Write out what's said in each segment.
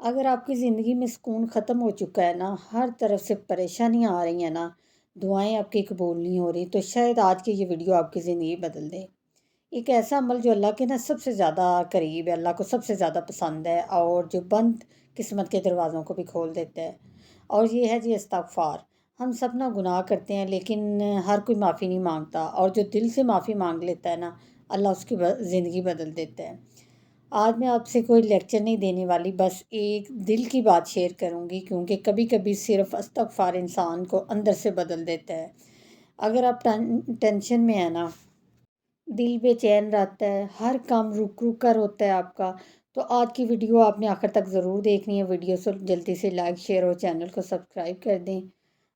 اگر آپ کی زندگی میں سکون ختم ہو چکا ہے نا، ہر طرف سے پریشانیاں آ رہی ہیں نا، دعائیں آپ کی قبول نہیں ہو رہی، تو شاید آج کی یہ ویڈیو آپ کی زندگی بدل دے۔ ایک ایسا عمل جو اللہ کے نا سب سے زیادہ قریب ہے، اللہ کو سب سے زیادہ پسند ہے، اور جو بند قسمت کے دروازوں کو بھی کھول دیتا ہے، اور یہ ہے جی استغفار۔ ہم سب نا گناہ کرتے ہیں، لیکن ہر کوئی معافی نہیں مانگتا، اور جو دل سے معافی مانگ لیتا ہے نا، اللہ اس کی زندگی بدل دیتا ہے۔ آج میں آپ سے کوئی لیکچر نہیں دینے والی، بس ایک دل کی بات شیئر کروں گی، کیونکہ کبھی کبھی صرف استغفار انسان کو اندر سے بدل دیتا ہے۔ اگر آپ ٹینشن میں ہیں نا، دل بے چین رہتا ہے، ہر کام رک رک کر ہوتا ہے آپ کا، تو آج کی ویڈیو آپ نے آخر تک ضرور دیکھنی ہے۔ ویڈیو سے جلدی سے لائک شیئر اور چینل کو سبسکرائب کر دیں۔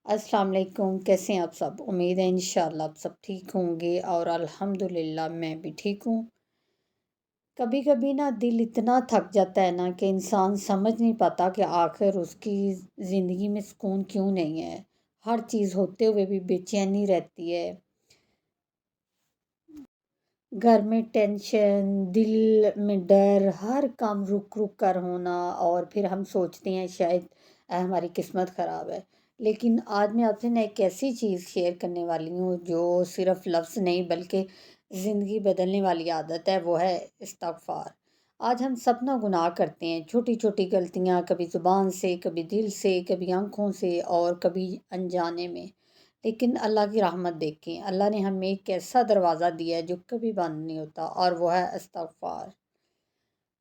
السلام علیکم، کیسے ہیں آپ سب؟ امید ہے انشاءاللہ آپ سب ٹھیک ہوں گے، اور الحمدللہ میں بھی ٹھیک ہوں۔ کبھی کبھی نا دل اتنا تھک جاتا ہے نا کہ انسان سمجھ نہیں پاتا کہ آخر اس کی زندگی میں سکون کیوں نہیں ہے۔ ہر چیز ہوتے ہوئے بھی بے چینی رہتی ہے، گھر میں ٹینشن، دل میں ڈر، ہر کام رک رک کر ہونا، اور پھر ہم سوچتے ہیں شاید ہماری قسمت خراب ہے۔ لیکن آج میں آپ سے نا ایک ایسی چیز شیئر کرنے والی ہوں جو صرف لفظ نہیں بلکہ زندگی بدلنے والی عادت ہے، وہ ہے استغفار۔ آج ہم سب نا گناہ کرتے ہیں، چھوٹی چھوٹی غلطیاں، کبھی زبان سے، کبھی دل سے، کبھی آنکھوں سے، اور کبھی انجانے میں۔ لیکن اللہ کی رحمت دیکھیں، اللہ نے ہمیں ایک ایسا دروازہ دیا ہے جو کبھی بند نہیں ہوتا، اور وہ ہے استغفار۔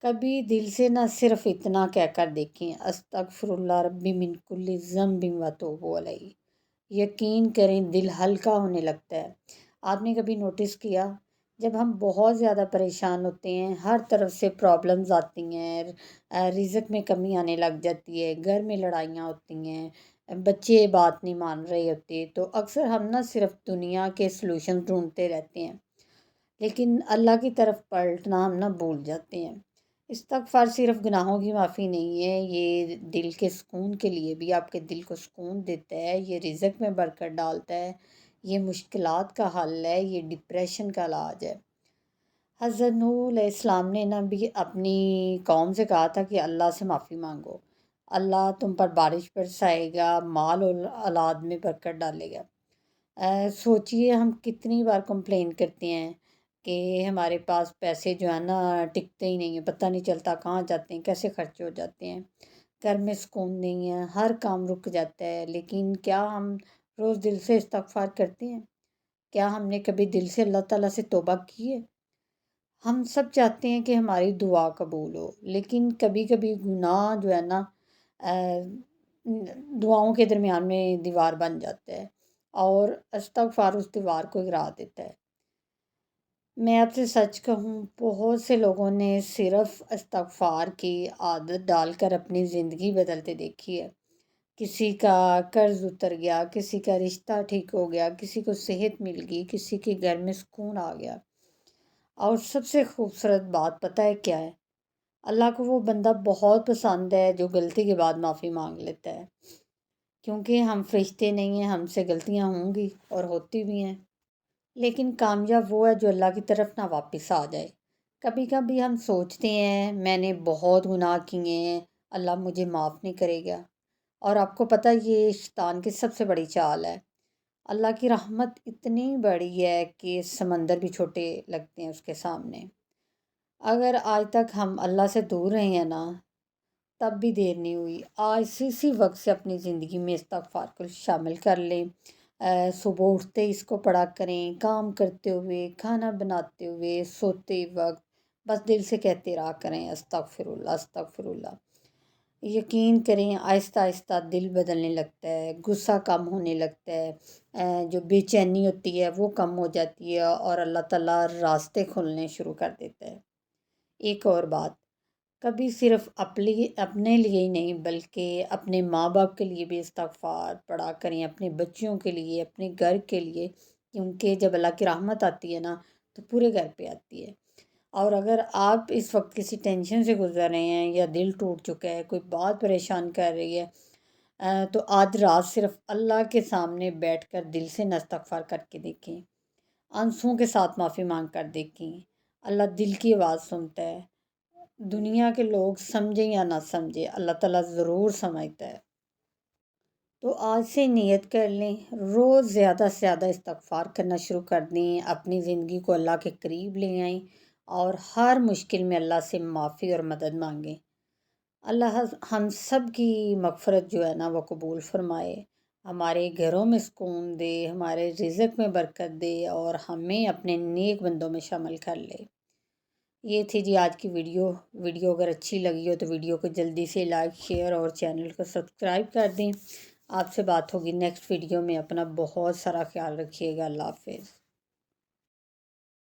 کبھی دل سے نہ صرف اتنا کہہ کر دیکھیں، استغفر اللہ ربی من کل ذنب و اتوب الیہ، یقین کریں دل ہلکا ہونے لگتا ہے۔ آپ نے کبھی نوٹس کیا، جب ہم بہت زیادہ پریشان ہوتے ہیں، ہر طرف سے پرابلمز آتی ہیں، رزق میں کمی آنے لگ جاتی ہے، گھر میں لڑائیاں ہوتی ہیں، بچے بات نہیں مان رہے ہوتے، تو اکثر ہم نہ صرف دنیا کے سلوشن ڈھونڈتے رہتے ہیں، لیکن اللہ کی طرف پلٹنا ہم نہ بھول جاتے ہیں۔ استغفار صرف گناہوں کی معافی نہیں ہے، یہ دل کے سکون کے لیے بھی، آپ کے دل کو سکون دیتا ہے، یہ رزق میں برکت ڈالتا ہے، یہ مشکلات کا حل ہے، یہ ڈپریشن کا علاج ہے۔ حضرت نوح علیہ السلام نے نا بھی اپنی قوم سے کہا تھا کہ اللہ سے معافی مانگو، اللہ تم پر بارش برسائے گا، مال اور اولاد میں برکت ڈالے گا۔ سوچئے ہم کتنی بار کمپلین کرتے ہیں کہ ہمارے پاس پیسے جو ہیں نا ٹکتے ہی نہیں ہیں، پتہ نہیں چلتا کہاں جاتے ہیں، کیسے خرچ ہو جاتے ہیں، گھر میں سکون نہیں ہے، ہر کام رک جاتا ہے۔ لیکن کیا ہم روز دل سے استغفار کرتے ہیں؟ کیا ہم نے کبھی دل سے اللہ تعالیٰ سے توبہ کی ہے؟ ہم سب چاہتے ہیں کہ ہماری دعا قبول ہو، لیکن کبھی کبھی گناہ جو ہے نا دعاؤں کے درمیان میں دیوار بن جاتا ہے، اور استغفار اس دیوار کو گرا دیتا ہے۔ میں آپ سے سچ کہوں، بہت سے لوگوں نے صرف استغفار کی عادت ڈال کر اپنی زندگی بدلتے دیکھی ہے۔ کسی کا قرض اتر گیا، کسی کا رشتہ ٹھیک ہو گیا، کسی کو صحت مل گئی، کسی کے گھر میں سکون آ گیا۔ اور سب سے خوبصورت بات پتہ ہے کیا ہے؟ اللہ کو وہ بندہ بہت پسند ہے جو غلطی کے بعد معافی مانگ لیتا ہے، کیونکہ ہم فرشتے نہیں ہیں، ہم سے غلطیاں ہوں گی اور ہوتی بھی ہیں، لیکن کامیاب وہ ہے جو اللہ کی طرف نہ واپس آ جائے۔ کبھی کبھی ہم سوچتے ہیں میں نے بہت گناہ کیے ہیں، اللہ مجھے معاف نہیں کرے گا، اور آپ کو پتہ یہ شیطان کی سب سے بڑی چال ہے۔ اللہ کی رحمت اتنی بڑی ہے کہ سمندر بھی چھوٹے لگتے ہیں اس کے سامنے۔ اگر آج تک ہم اللہ سے دور رہے ہیں نا، تب بھی دیر نہیں ہوئی، آج اسی وقت سے اپنی زندگی میں استغفار کو شامل کر لیں۔ صبح اٹھتے ہی اس کو پڑھا کریں، کام کرتے ہوئے، کھانا بناتے ہوئے، سوتے وقت، بس دل سے کہتے رہا کریں استغفر اللہ استغفر اللہ۔ یقین کریں آہستہ آہستہ دل بدلنے لگتا ہے، غصہ کم ہونے لگتا ہے، جو بے چینی ہوتی ہے وہ کم ہو جاتی ہے، اور اللہ تعالیٰ راستے کھولنے شروع کر دیتا ہے۔ ایک اور بات، کبھی صرف اپنے لیے ہی نہیں بلکہ اپنے ماں باپ کے لیے بھی استغفار پڑھا کریں، اپنے بچوں کے لیے، اپنے گھر کے لیے، کیونکہ جب اللہ کی رحمت آتی ہے نا تو پورے گھر پہ آتی ہے۔ اور اگر آپ اس وقت کسی ٹینشن سے گزر رہے ہیں، یا دل ٹوٹ چکا ہے، کوئی بات پریشان کر رہی ہے، تو آج رات صرف اللہ کے سامنے بیٹھ کر دل سے استغفار کر کے دیکھیں، آنسوؤں کے ساتھ معافی مانگ کر دیکھیں، اللہ دل کی آواز سنتا ہے۔ دنیا کے لوگ سمجھیں یا نہ سمجھیں، اللہ تعالیٰ ضرور سمجھتا ہے۔ تو آج سے نیت کر لیں، روز زیادہ سے زیادہ استغفار کرنا شروع کر دیں، اپنی زندگی کو اللہ کے قریب لے آئیں اور ہر مشکل میں اللہ سے معافی اور مدد مانگیں۔ اللہ ہم سب کی مغفرت جو ہے نا وہ قبول فرمائے، ہمارے گھروں میں سکون دے، ہمارے رزق میں برکت دے اور ہمیں اپنے نیک بندوں میں شامل کر لے۔ یہ تھی جی آج کی ویڈیو اگر اچھی لگی ہو تو ویڈیو کو جلدی سے لائک شیئر اور چینل کو سبسکرائب کر دیں۔ آپ سے بات ہوگی نیکسٹ ویڈیو میں، اپنا بہت سارا خیال رکھیے گا، اللہ حافظ۔